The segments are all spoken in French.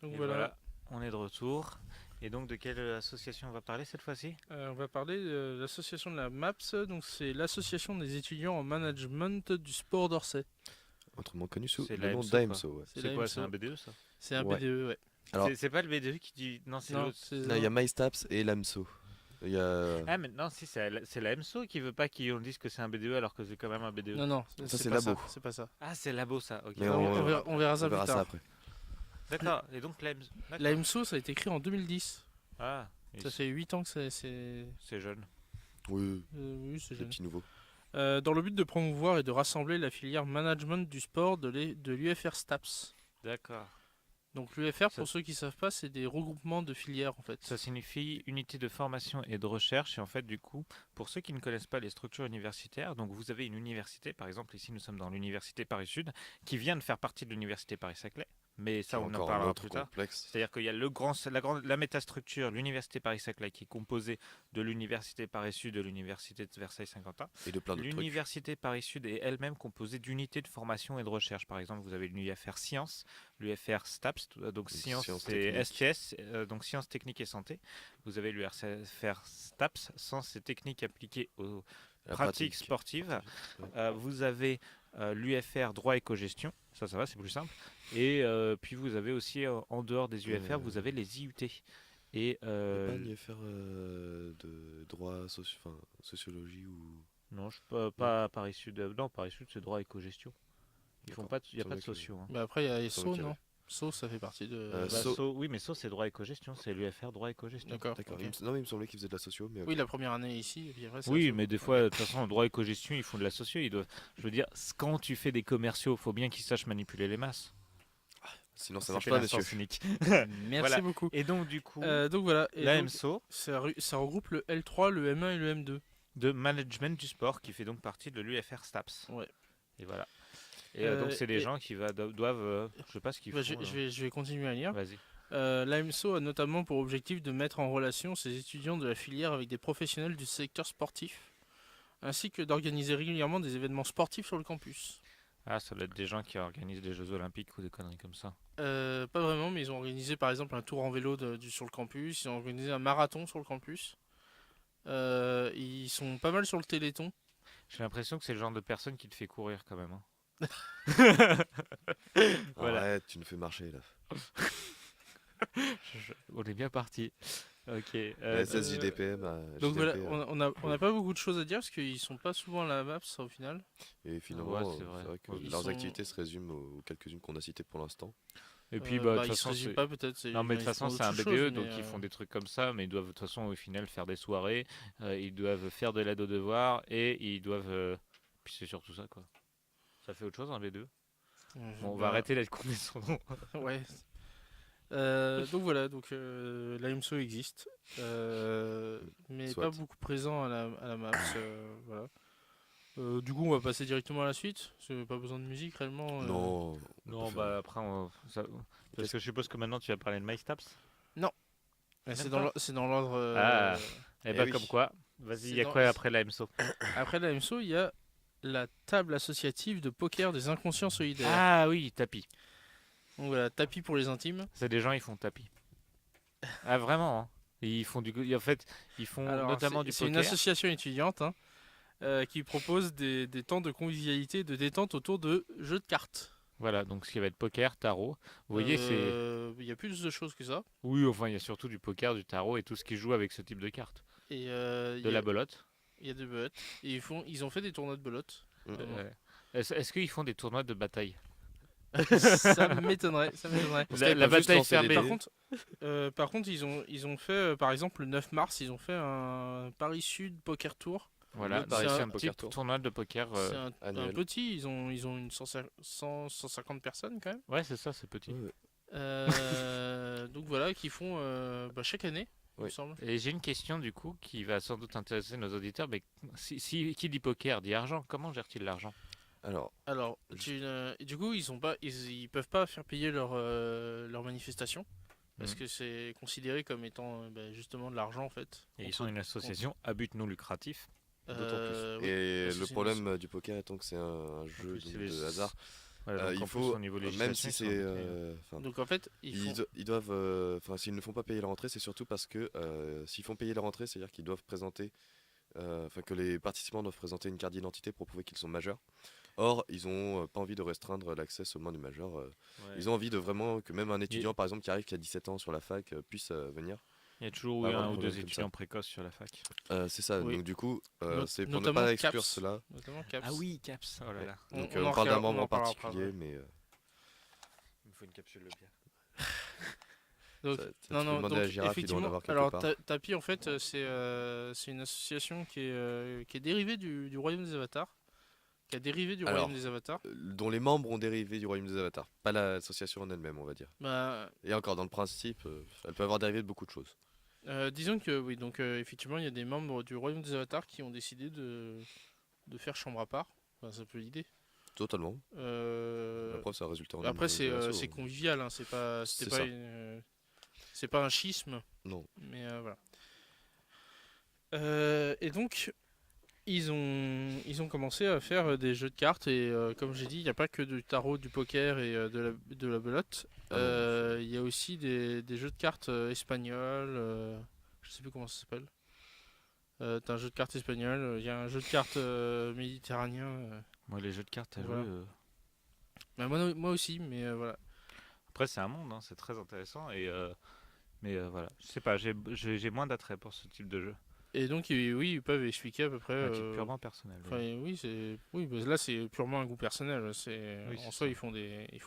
Donc Et voilà. voilà, on est de retour. Et donc, de quelle association on va parler cette fois-ci? On va parler de l'association de la MAPS, donc c'est l'association des étudiants en management du sport d'Orsay. Autrement connu sous C'est le nom l'AMSO, quoi. d'AMSO. Ouais. C'est C'est la quoi? C'est un MSO. BDE, ça? C'est un Ouais. BDE, ouais. Alors, C'est pas le BDE qui dit. Non, c'est Non, l'autre. c'est là, il y a MyStaps et l'AMSO. Il y a... Ah, mais non, si, c'est la MSO qui veut pas qu'on dise que c'est un BDE alors que c'est quand même un BDE. Non, Ça, c'est c'est pas labo. ça. C'est pas ça. Ah, c'est labo, ça. Ok. Mais On, on, on verra, on verra ça on plus verra tard. ça après. D'accord. Et donc, la MSO. La MSO, ça a été créé en 2010. Ah, et Ça fait 8 ans que c'est. c'est jeune. Oui, Oui, c'est des jeune. petits nouveaux. Dans le but de promouvoir et de rassembler la filière management du sport de l'UFR STAPS. D'accord. Donc l'UFR, Ça- pour ceux qui savent pas, c'est des regroupements de filières en fait. Ça signifie unité de formation et de recherche. Et en fait, du coup, pour ceux qui ne connaissent pas les structures universitaires, donc vous avez une université, par exemple, ici nous sommes dans l'université Paris-Sud, qui vient de faire partie de l'université Paris-Saclay. Mais ça, C'est on en encore un parlera autre plus tard. complexe. C'est-à-dire qu'il y a la métastructure, l'université Paris-Saclay, qui est composée de l'université Paris-Sud et de l'université de Versailles-Saint-Quentin. Et de plein d'autres trucs. L'université Paris-Sud est elle-même composée d'unités de formation et de recherche. Par exemple, vous avez l'UFR Sciences, l'UFR STAPS, donc Sciences Sciences c'est techniques. STS, donc Sciences techniques et santé. Vous avez l'UFR STAPS, Sciences et techniques appliquées aux La pratiques pratique. sportives. Ouais. Vous avez l'UFR droit et cogestion, ça va, c'est plus simple. Et puis vous avez aussi, en dehors des UFR, vous avez les IUT. Et Il n'y a pas un UFR de droit sociologie ou... non, pas Paris Sud. Non, Paris Sud, c'est droit et cogestion. Ils font D'accord. pas, il n'y a Ça pas va de que- sociaux. Hein. Bah après il y a Ça va SO, qu'il y non avait. SO, ça fait partie de. Bah, Oui, mais c'est droit et cogestion, c'est l'UFR droit et cogestion. D'accord. D'accord. ok. Non, mais il me semblait qu'ils faisaient de la socio, mais ok. Oui, la première année ici, et puis après c'est Oui, SO. mais des fois, de toute façon, en droit et cogestion, ils font de la socio. Je veux dire, quand tu fais des commerciaux, faut bien qu'ils sachent manipuler les masses. Sinon, ça marche C'était pas, l'instant monsieur. cynique. Merci Voilà. beaucoup. Et donc, du coup, Donc voilà. Et la donc, MSO ça regroupe le L3, le M1 et le M2. de management du sport, qui fait donc partie de l'UFR STAPS. Ouais. Et voilà. Et donc, c'est des et- gens qui doivent, je sais pas ce qu'ils Bah, font. je vais continuer à lire. Vas-y. L'AMSO a notamment pour objectif de mettre en relation ses étudiants de la filière avec des professionnels du secteur sportif, ainsi que d'organiser régulièrement des événements sportifs sur le campus. Ah, ça doit être des gens qui organisent des Jeux Olympiques ou des conneries comme ça. Pas vraiment, mais ils ont organisé par exemple un tour en vélo sur le campus, ils ont organisé un marathon sur le campus. Ils sont pas mal sur le Téléthon. J'ai l'impression que c'est le genre de personne qui te fait courir quand même. Hein. Voilà. Arrête, tu nous fais marcher là. On est bien parti. Ok. La SSJDPM, Donc voilà, JDP, on a pas beaucoup de choses à dire parce qu'ils sont pas souvent à la MAPS au final. et finalement, Ouais, c'est vrai. que Ils leurs sont- activités se résument aux quelques-unes qu'on a citées pour l'instant. Et puis, Ils de se toute façon, résument pas peut-être. non, mais de toute ils façon, font c'est un autre BDE, chose, donc mais, ils font des trucs comme ça, mais ils doivent de toute façon au final faire des soirées, ils doivent faire de l'aide aux devoirs et ils doivent. Puis c'est surtout ça, quoi. Ça fait autre chose, un BDE. Bon, on va arrêter d'être con de son nom. Ouais. Donc voilà, donc l'AMSO existe, mais Soit. pas beaucoup présent à la MAPS. Voilà. Du coup, on va passer directement à la suite. C'est pas besoin de musique réellement. Non. on Non, peut bah après, parce que je suppose que maintenant tu vas parler de MyStaps. C'est Même dans pas. c'est dans l'ordre. Ah. Eh Eh ben, oui. comme quoi. Vas-y, il y a C'est quoi dans- après la MSO? Après la MSO, il y a la table associative de poker des inconscients solidaires. Ah oui, tapis. Donc voilà, tapis pour les intimes. C'est des gens, ils font tapis. Ah, vraiment, hein. Et ils font en fait, ils font Alors, notamment du c'est une poker. association étudiante hein, qui propose des temps de convivialité et de détente autour de jeux de cartes. Voilà, donc ce qui va être poker, tarot. Vous voyez, c'est. Il y a plus de choses que ça. Oui, enfin, il y a surtout du poker, du tarot et tout ce qui joue avec ce type de cartes. Et De la belote. il y a des belotes. Et ils ont fait des tournois de belotes. Est-ce qu'ils font des tournois de bataille? Ça m'étonnerait. Ça m'étonnerait. Parce La, qu'ils la peuvent juste bataille lancer des fermée. dés. Par contre, ils ont fait, par exemple, le 9 mars, ils ont fait un Paris Sud Poker Tour. Voilà, Le Paris c'est Sud un Poker type Tour. tournoi de poker. C'est un annuel. petit, ils ont une 150 personnes quand même. Ouais, c'est ça, c'est petit. Ouais. Donc voilà, qui font chaque année, il me Oui. semble. Et j'ai une question du coup qui va sans doute intéresser nos auditeurs. Mais qui dit poker dit argent. Comment gère-t-il l'argent? Alors, Alors, du coup, ils peuvent pas faire payer leur manifestation parce Mhm. que c'est considéré comme étant justement de l'argent en fait. Et ils sont une association à but non lucratif. d'autant plus. Oui, Et parce que le c'est problème du poker étant que c'est un jeu plus, donc, c'est les- de hasard, Voilà, donc il en plus, faut, au niveau même législation, si ils sont c'est, embêtés. enfin, Donc en fait, ils doivent, enfin, s'ils ne font pas payer leur entrée, c'est surtout parce que s'ils font payer leur entrée, c'est-à-dire qu'ils doivent présenter, enfin que les participants doivent présenter une carte d'identité pour prouver qu'ils sont majeurs. Or, ils ont pas envie de restreindre l'accès seulement des majeurs. Ouais. Ils ont envie de vraiment que même un Il y étudiant, par exemple, qui arrive qui a 17 ans sur la fac, puisse venir. Il y a toujours Pas eu avoir de un ou problème deux comme ça. étudiants précoces sur la fac. C'est ça. Oui. Donc du coup, c'est pour ne notamment pas exclure CAPS. cela. Notamment Caps. Ah oui, Caps. Oh là là. Donc On on en parle d'un reparlera- membre on en en parlera particulier, après. mais Il me faut une capsule de bière. Donc, tu non, peux non, demander donc à Girafe, il doit en effectivement, avoir quelque alors part. Tapi en fait, c'est une association qui est dérivée du Royaume des Avatars, qui a dérivé du Alors, Royaume des Avatars. Dont les membres ont dérivé du Royaume des Avatars, pas l'association en elle-même, on va dire. Bah, Et encore, dans le principe, elle peut avoir dérivé de beaucoup de choses. disons que oui, donc effectivement, il y a des membres du Royaume des Avatars qui ont décidé de faire chambre à part. Enfin, c'est un peu l'idée. Totalement. Euh, Après, ça a résulté en Après, une relation. c'est convivial, hein, C'est c'était pas ça. c'est pas un schisme, Non. mais voilà. Et donc, ils ont commencé à faire des jeux de cartes, et comme j'ai dit, il n'y a pas que du tarot, du poker et de la belote. Ah non. Il y a aussi des jeux de cartes espagnols, je sais plus comment ça s'appelle. T'as un jeu de cartes espagnol, il y a un jeu de cartes méditerranéen. Moi, les jeux de cartes à Voilà. jouer. Bah, moi aussi, mais voilà. Après, c'est un monde, hein, c'est très intéressant. Mais voilà, je sais pas, j'ai moins d'attrait pour ce type de jeu. Et donc, oui, ils peuvent expliquer à peu près. Un titre purement personnel. Enfin, Oui. oui, bah, là c'est purement un goût personnel. Oui, En c'est soi, ça. ils font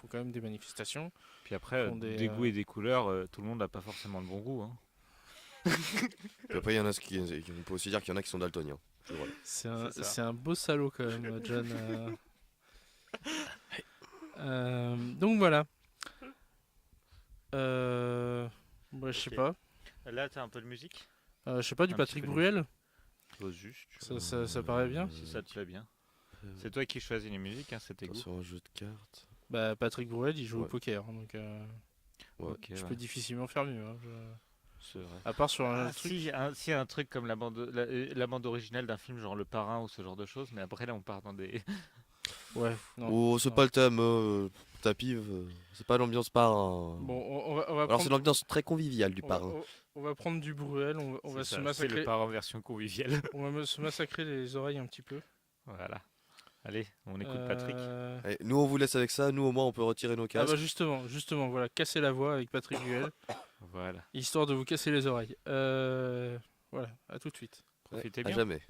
quand même des manifestations. Puis après, font des, des goûts et des couleurs, tout le monde n'a pas forcément le bon goût. Hein. Puis après, il y en a on peut aussi dire qu'il y en a qui sont daltoniens. Puis voilà. C'est ça. C'est un beau salaud quand même, John. Donc voilà. Je sais Ok. pas. Là, t'as un peu de musique. Je sais pas, du Un Patrick petit peu de Bruel. Pose juste. Ça paraît bien. Si ça te plaît bien. C'est toi qui choisis les musiques, hein, c'est tes goûts. Sur un jeu de cartes. Bah, Patrick Bruel, il joue au Ouais. poker, hein, donc Ouais. Ok, je ouais. peux difficilement faire mieux. Hein, C'est vrai. À part sur un Ah, truc. si, un truc comme la bande originale d'un film, genre Le Parrain ou ce genre de choses, mais après là on part dans des. Ouais. Non, Oh, c'est non. pas le thème. Tapis, c'est pas l'ambiance parrain. Bon, on va Alors, prendre. c'est l'ambiance très conviviale du On va, parrain. on va prendre du Bruel, on va C'est se ça, c'est massacrer. Le Parrain version conviviale. On va se massacrer les oreilles un petit peu. Voilà. Allez, on écoute Patrick. Allez, nous, on vous laisse avec ça. Nous, au moins, on peut retirer nos Ah casques. bah justement, voilà, casser la voix avec Patrick Bruel, Voilà. histoire de vous casser les oreilles. Voilà, à tout de suite. Profitez À bien. jamais.